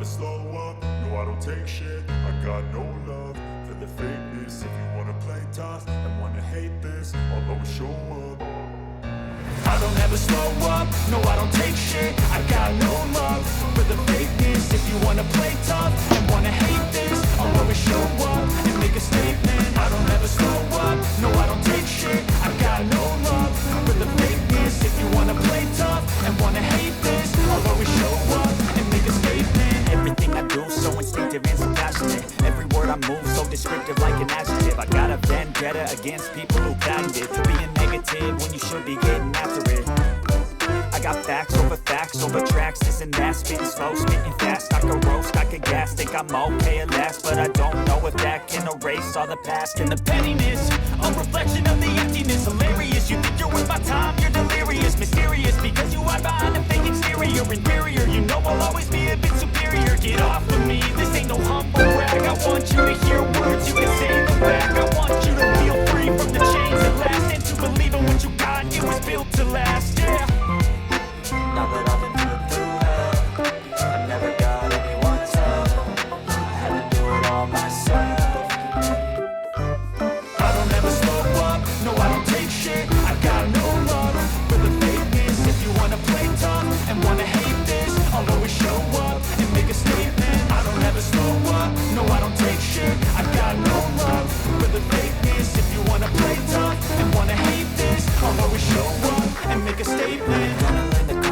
slow up, no I don't take shit. I got no love for the fakeness. If you wanna play tough and wanna hate this, I'll always show up. I don't ever slow up, no I don't take shit. I got no love for the fakeness. If you wanna play tough and wanna hate this, I'll always show up and make a statement. I don't ever slow up, no I don't take shit. I got no love for the fakeness. If you wanna play tough and wanna hate this, I'll always show up and make a statement. Everything I do so instinctive and so passionate. Every word I move so descriptive like an adjective. I got a vendetta against people who patented being negative when you should be getting after it. I got facts over tracks. This and that, spitting slow, spitting fast. I could roast, I could gas, think I'm okay at last, but I don't know if that can erase all the past. And the pettiness, a reflection of the emptiness. Hilarious, you think you're worth my time, you're delirious. Mysterious, because you hide behind a fake exterior. Inferior, you know I'll always be a bit superior. Get off of me, this ain't no humble brag. I want you to hear words, you can say them back. I want you to feel free from the chains at last, and to believe in what you got, it was built to last, yeah. Now that I've been put through hell, I never got anyone's help. I had to do it all myself. I don't ever slow up, no I don't take shit. I got no love for the fakeness. If you wanna play tough and wanna hate this, I'll always show up and make a statement. I don't ever slow up, no I don't take shit. I got no love for the fakeness. If you wanna play tough and wanna hate this, I'll always show up and make a statement.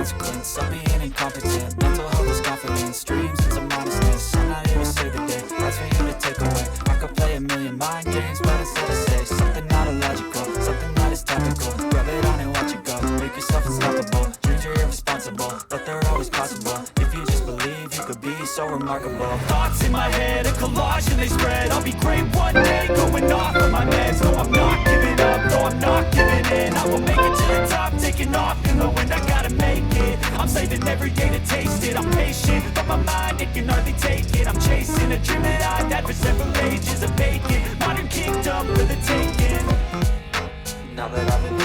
Consequence of being incompetent. Mental health is confidence, dreams into modestness. I'm not here to save the day, that's for you to take away. I could play a million mind games, but instead I say something not illogical, something that is topical. Rub it on and watch it go, make yourself unstoppable. Dreams are irresponsible, but they're always possible. If you just believe, you could be so remarkable. Thoughts in my head, a collage and they spread. I'll be great one day, going off of my meds. No, I'm not giving up, no, I'm not giving in. I will make it to the top, taking off in the wind. I gotta make it, I'm saving every day to taste it. I'm patient, but my mind, it can hardly take it. I'm chasing a dream that I've had for several ages. A vacant, modern kingdom for the taking. Now that I've been